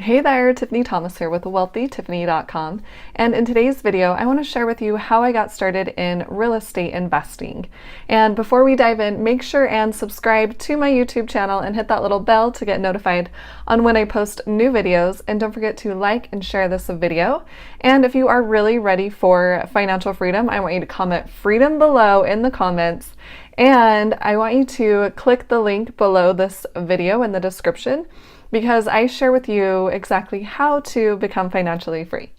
Hey there, Tiffany Thomas here with wealthytiffany.com, and in today's video I want to share with you how I got started in real estate investing. And before we dive in, make sure and subscribe to my YouTube channel and hit that little bell to get notified on when I post new videos, and don't forget to like and share this video. And if you are really ready for financial freedom, I want you to comment freedom below in the comments, and I want you to click the link below this video in the description, because I share with you exactly how to become financially free.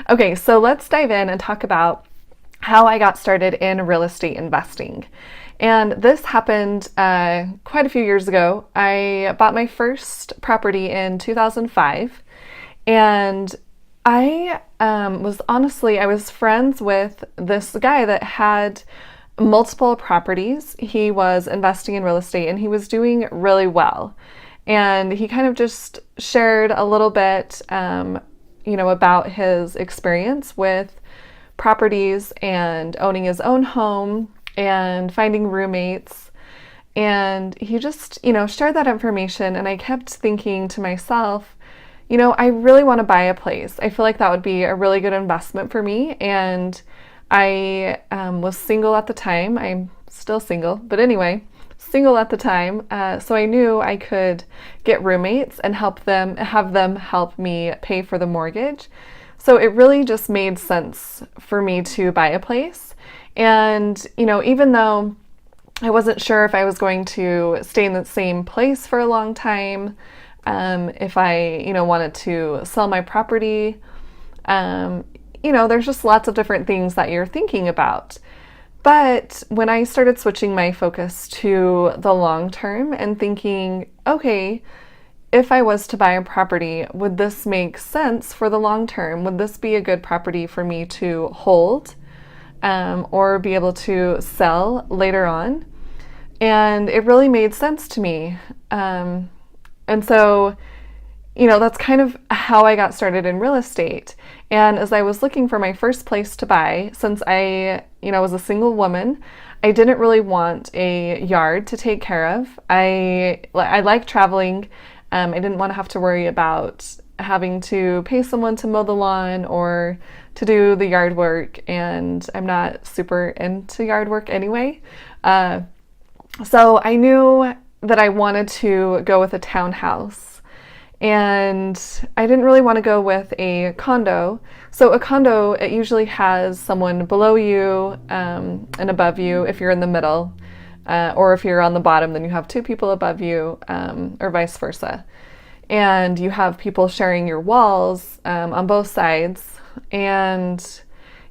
Okay, so let's dive in and talk about how I got started in real estate investing. And this happened quite a few years ago. I bought my first property in 2005, and I was friends with this guy that had multiple properties. He was investing in real estate and he was doing really well. And he kind of just shared a little bit, about his experience with properties and owning his own home and finding roommates. And he just, shared that information. And I kept thinking to myself, I really want to buy a place. I feel like that would be a really good investment for me. And I was single at the time. I'm still single, but anyway, single at the time, so I knew I could get roommates and have them help me pay for the mortgage. So it really just made sense for me to buy a place. And even though I wasn't sure if I was going to stay in the same place for a long time, if I wanted to sell my property, there's just lots of different things that you're thinking about. But when I started switching my focus to the long term and thinking, okay, if I was to buy a property, would this make sense for the long term? Would this be a good property for me to hold or be able to sell later on? And it really made sense to me. And so, that's kind of how I got started in real estate. And as I was looking for my first place to buy, since I, was a single woman, I didn't really want a yard to take care of. I like traveling. I didn't want to have to worry about having to pay someone to mow the lawn or to do the yard work. And I'm not super into yard work anyway. So I knew that I wanted to go with a townhouse. And I didn't really want to go with a condo. So a condo, it usually has someone below you and above you if you're in the middle. Or if you're on the bottom, then you have two people above you, or vice versa. And you have people sharing your walls on both sides. And,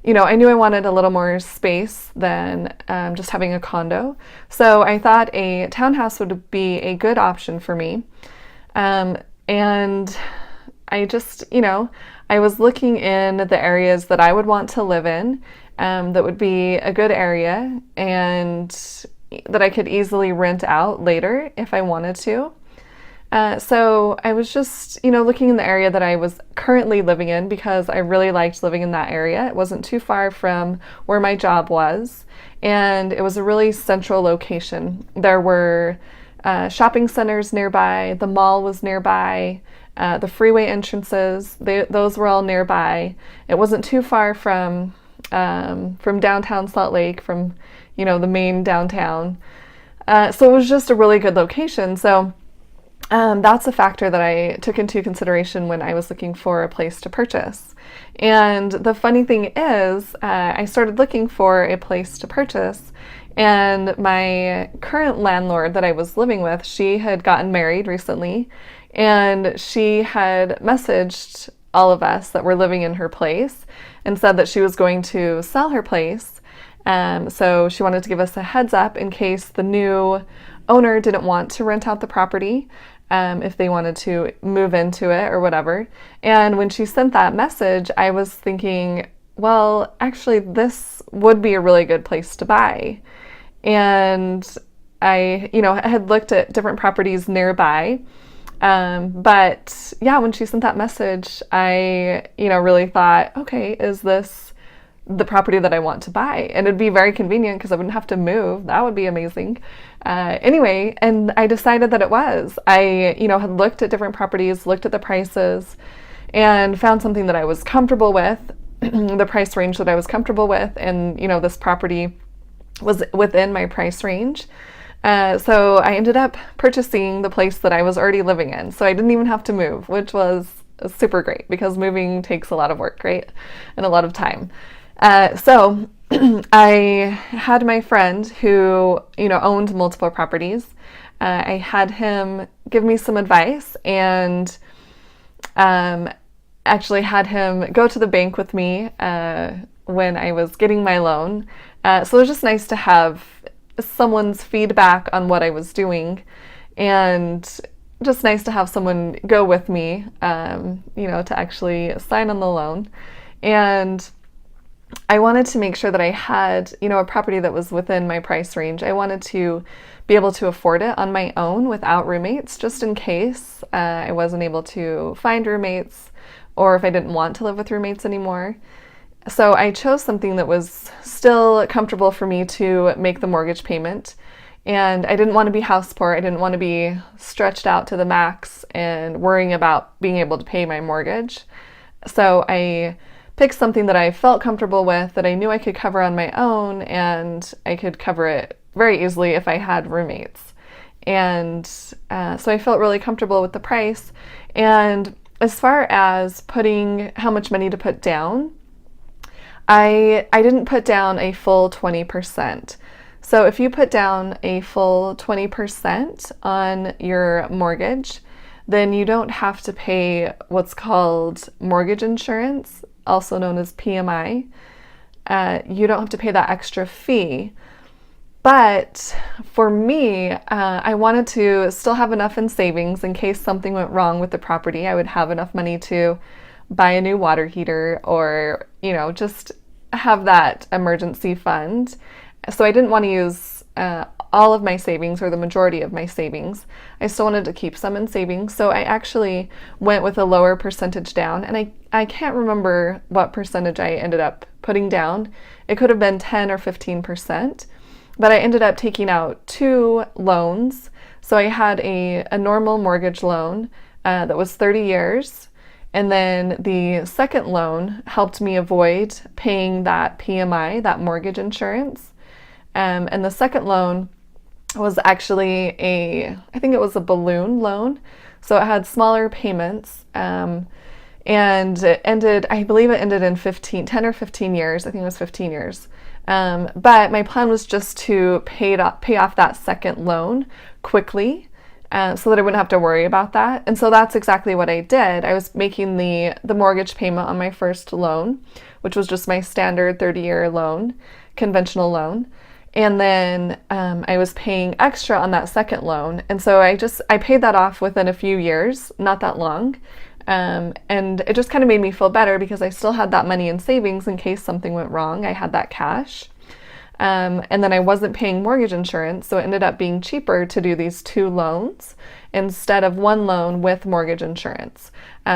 I knew I wanted a little more space than just having a condo. So I thought a townhouse would be a good option for me. And I just, I was looking in the areas that I would want to live in, that would be a good area and that I could easily rent out later if I wanted to. So I was just, looking in the area that I was currently living in because I really liked living in that area. It wasn't too far from where my job was, and it was a really central location. There were shopping centers nearby, the mall was nearby, the freeway entrances, those were all nearby. It wasn't too far from downtown Salt Lake, from the main downtown. So it was just a really good location. So that's a factor that I took into consideration when I was looking for a place to purchase. And the funny thing is, I started looking for a place to purchase, and my current landlord that I was living with, she had gotten married recently, and she had messaged all of us that were living in her place and said that she was going to sell her place. So she wanted to give us a heads up in case the new owner didn't want to rent out the property, if they wanted to move into it or whatever. And when she sent that message, I was thinking, well, actually, this would be a really good place to buy. And I, had looked at different properties nearby. But yeah, when she sent that message, I, really thought, okay, is this the property that I want to buy. And it'd be very convenient because I wouldn't have to move. That would be amazing. Anyway, and I decided that it was. I, had looked at different properties, looked at the prices, and found something that I was comfortable with, the price range that I was comfortable with, and, this property was within my price range. So I ended up purchasing the place that I was already living in. So I didn't even have to move, which was super great because moving takes a lot of work, right? And a lot of time. So I had my friend who, owned multiple properties. I had him give me some advice and actually had him go to the bank with me when I was getting my loan. So it was just nice to have someone's feedback on what I was doing, and just nice to have someone go with me, to actually sign on the loan. And I wanted to make sure that I had, a property that was within my price range. I wanted to be able to afford it on my own without roommates, just in case I wasn't able to find roommates, or if I didn't want to live with roommates anymore. So I chose something that was still comfortable for me to make the mortgage payment. And I didn't want to be house poor. I didn't want to be stretched out to the max and worrying about being able to pay my mortgage. So I picked something that I felt comfortable with, that I knew I could cover on my own, and I could cover it very easily if I had roommates. And so I felt really comfortable with the price. And as far as putting how much money to put down, I didn't put down a full 20%. So if you put down a full 20% on your mortgage, then you don't have to pay what's called mortgage insurance, also known as PMI. You don't have to pay that extra fee. But for me, I wanted to still have enough in savings in case something went wrong with the property. I would have enough money to buy a new water heater, or, just have that emergency fund. So I didn't want to use all of my savings or the majority of my savings. I still wanted to keep some in savings. So I actually went with a lower percentage down, and I can't remember what percentage I ended up putting down. It could have been 10 or 15%, but I ended up taking out 2 loans. So I had a normal mortgage loan that was 30 years. And then the second loan helped me avoid paying that PMI, that mortgage insurance. And the second loan was actually I think it was a balloon loan. So it had smaller payments. And I believe it ended in 10 or 15 years. I think it was 15 years. But my plan was just to pay off that second loan quickly, so that I wouldn't have to worry about that. And so that's exactly what I did. I was making the mortgage payment on my first loan, which was just my standard 30-year loan, conventional loan. And then I was paying extra on that second loan. And so I paid that off within a few years, not that long. And it just kind of made me feel better because I still had that money in savings in case something went wrong. I had that cash. And then I wasn't paying mortgage insurance, so it ended up being cheaper to do these 2 loans instead of 1 loan with mortgage insurance.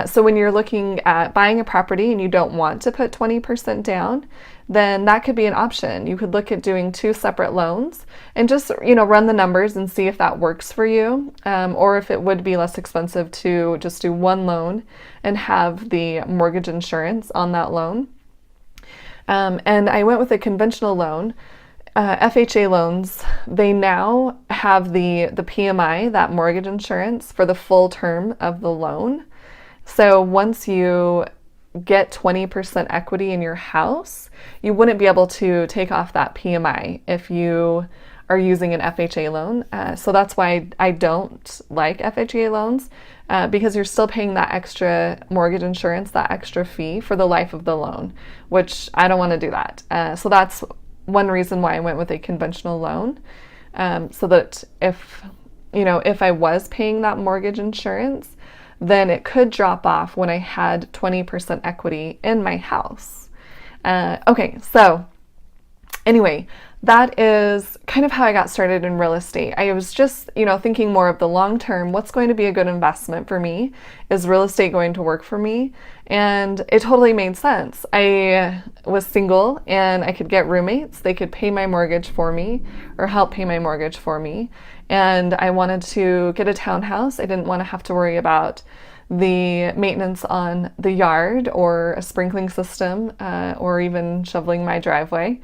So when you're looking at buying a property and you don't want to put 20% down, then that could be an option. You could look at doing 2 separate loans and just, run the numbers and see if that works for you, or if it would be less expensive to just do 1 loan and have the mortgage insurance on that loan. And I went with a conventional loan. FHA loans, they now have the PMI, that mortgage insurance, for the full term of the loan. So once you get 20% equity in your house, you wouldn't be able to take off that PMI if you are using an FHA loan. So that's why I don't like FHA loans, because you're still paying that extra mortgage insurance, that extra fee for the life of the loan, which I don't want to do that. So that's one reason why I went with a conventional loan, so that if I was paying that mortgage insurance, then it could drop off when I had 20% equity in my house. Okay, so Anyway, that is kind of how I got started in real estate. I was just, thinking more of the long term. What's going to be a good investment for me? Is real estate going to work for me? And it totally made sense. I was single and I could get roommates. They could pay my mortgage for me or help pay my mortgage for me. And I wanted to get a townhouse. I didn't want to have to worry about the maintenance on the yard or a sprinkling system or even shoveling my driveway.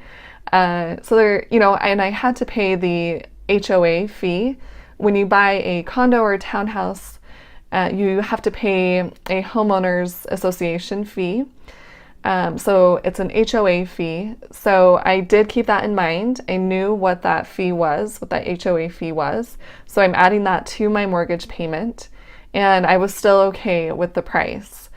So there, and I had to pay the HOA fee. When you buy a condo or a townhouse, you have to pay a homeowners association fee. So it's an HOA fee. So I did keep that in mind. I knew what that fee was, what that HOA fee was. So I'm adding that to my mortgage payment, and I was still okay with the price.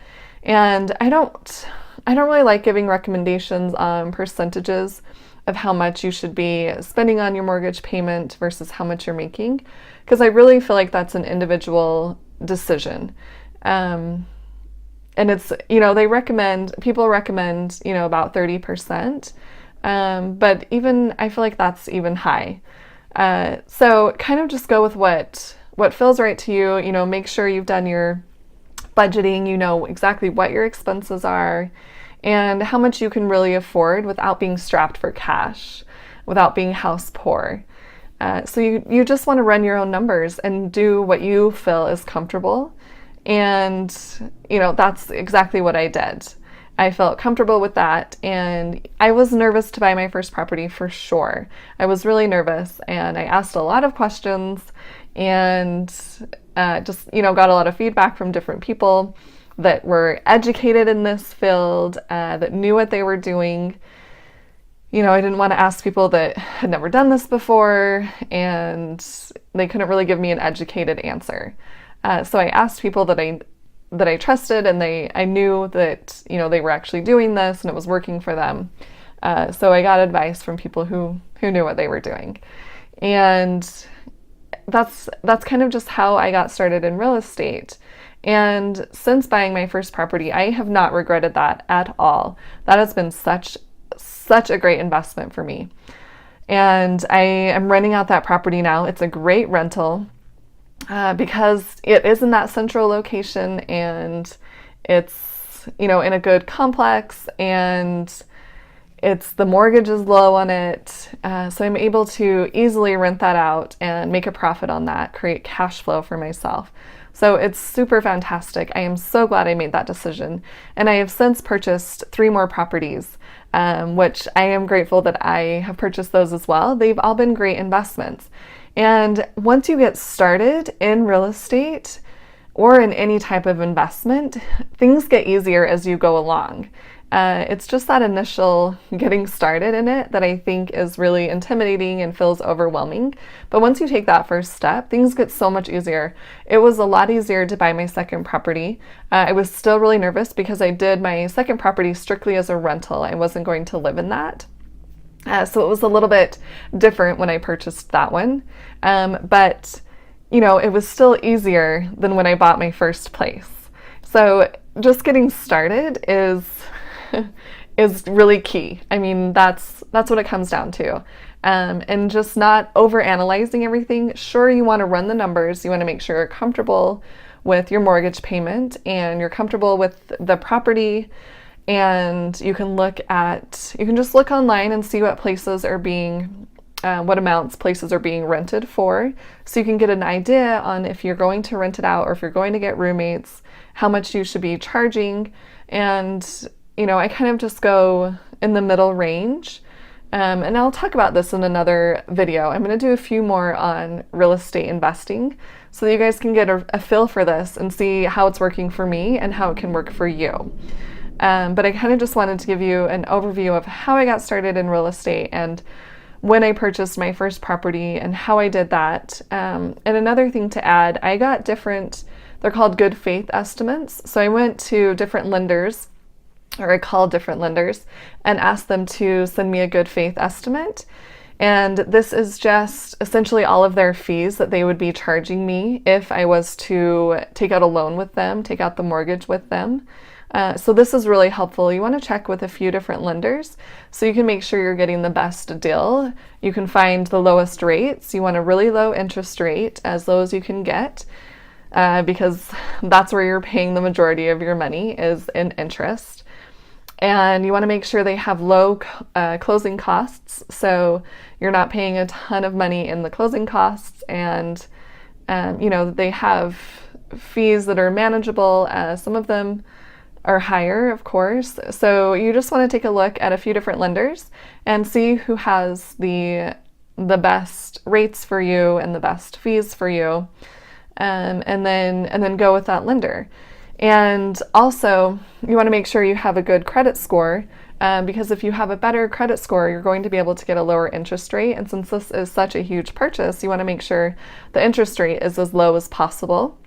And I don't really like giving recommendations on percentages of how much you should be spending on your mortgage payment versus how much you're making, because I really feel like that's an individual decision. And it's, people recommend, about 30%. But even, I feel like that's even high. So kind of just go with what feels right to you. Make sure you've done your budgeting, you know exactly what your expenses are and how much you can really afford without being strapped for cash, without being house poor. So you just want to run your own numbers and do what you feel is comfortable. And, that's exactly what I did. I felt comfortable with that. And I was nervous to buy my first property for sure. I was really nervous and I asked a lot of questions and just, got a lot of feedback from different people that were educated in this field, that knew what they were doing. I didn't want to ask people that had never done this before and they couldn't really give me an educated answer. So I asked people that I trusted and I knew that, they were actually doing this and it was working for them. So I got advice from people who knew what they were doing. And that's kind of just how I got started in real estate. And since buying my first property, I have not regretted that at all. That has been such a great investment for me. And I am renting out that property now. It's a great rental because it is in that central location and it's, in a good complex and the mortgage is low on it. So I'm able to easily rent that out and make a profit on that, create cash flow for myself. So it's super fantastic. I am so glad I made that decision. And I have since purchased 3 more properties, which I am grateful that I have purchased those as well. They've all been great investments. And once you get started in real estate or in any type of investment, things get easier as you go along. It's just that initial getting started in it that I think is really intimidating and feels overwhelming. But once you take that first step, things get so much easier. It was a lot easier to buy my second property. I was still really nervous because I did my second property strictly as a rental. I wasn't going to live in that. So it was a little bit different when I purchased that one. But, it was still easier than when I bought my first place. So just getting started is really key. I mean, that's what it comes down to. And just not overanalyzing everything. Sure, you want to run the numbers. You want to make sure you're comfortable with your mortgage payment and you're comfortable with the property. And you can just look online and see what amounts places are being rented for. So you can get an idea on if you're going to rent it out or if you're going to get roommates, how much you should be charging. And I kind of just go in the middle range. And I'll talk about this in another video. I'm going to do a few more on real estate investing so that you guys can get a feel for this and see how it's working for me and how it can work for you. But I kind of just wanted to give you an overview of how I got started in real estate and when I purchased my first property and how I did that. And another thing to add, I got they're called good faith estimates. So I went to different lenders, or I called different lenders and asked them to send me a good faith estimate. And this is just essentially all of their fees that they would be charging me if I was to take out a loan with them, take out the mortgage with them. So this is really helpful. You want to check with a few different lenders so you can make sure you're getting the best deal. You can find the lowest rates. You want a really low interest rate, as low as you can get, because that's where you're paying the majority of your money is in interest. And you want to make sure they have low closing costs, so you're not paying a ton of money in the closing costs, and they have fees that are manageable. Some of them are higher, of course. So you just want to take a look at a few different lenders and see who has the best rates for you and the best fees for you, and then go with that lender. And also, you want to make sure you have a good credit score, because if you have a better credit score, you're going to be able to get a lower interest rate. And since this is such a huge purchase, you want to make sure the interest rate is as low as possible.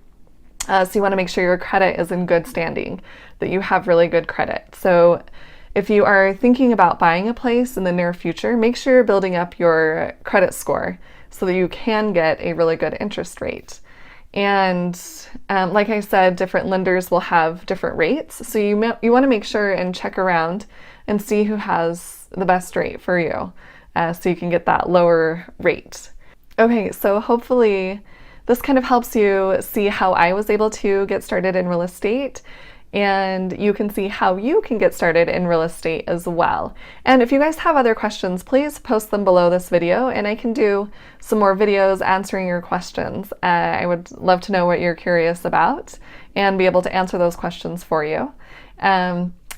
So you want to make sure your credit is in good standing, that you have really good credit. So if you are thinking about buying a place in the near future, make sure you're building up your credit score so that you can get a really good interest rate. And like I said, different lenders will have different rates. So you want to make sure and check around and see who has the best rate for you, so you can get that lower rate. Okay, so hopefully this kind of helps you see how I was able to get started in real estate, and you can see how you can get started in real estate as well. And if you guys have other questions, please post them below this video and I can do some more videos answering your questions. I would love to know what you're curious about and be able to answer those questions for you.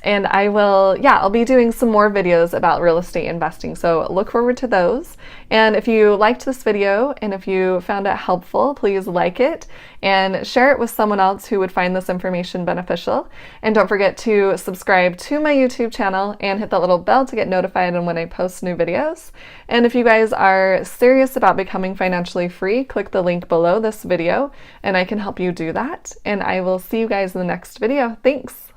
And I'll be doing some more videos about real estate investing, so look forward to those. And if you liked this video and if you found it helpful, please like it and share it with someone else who would find this information beneficial. And don't forget to subscribe to my YouTube channel and hit that little bell to get notified when I post new videos. And if you guys are serious about becoming financially free, click the link below this video and I can help you do that. And I will see you guys in the next video. Thanks!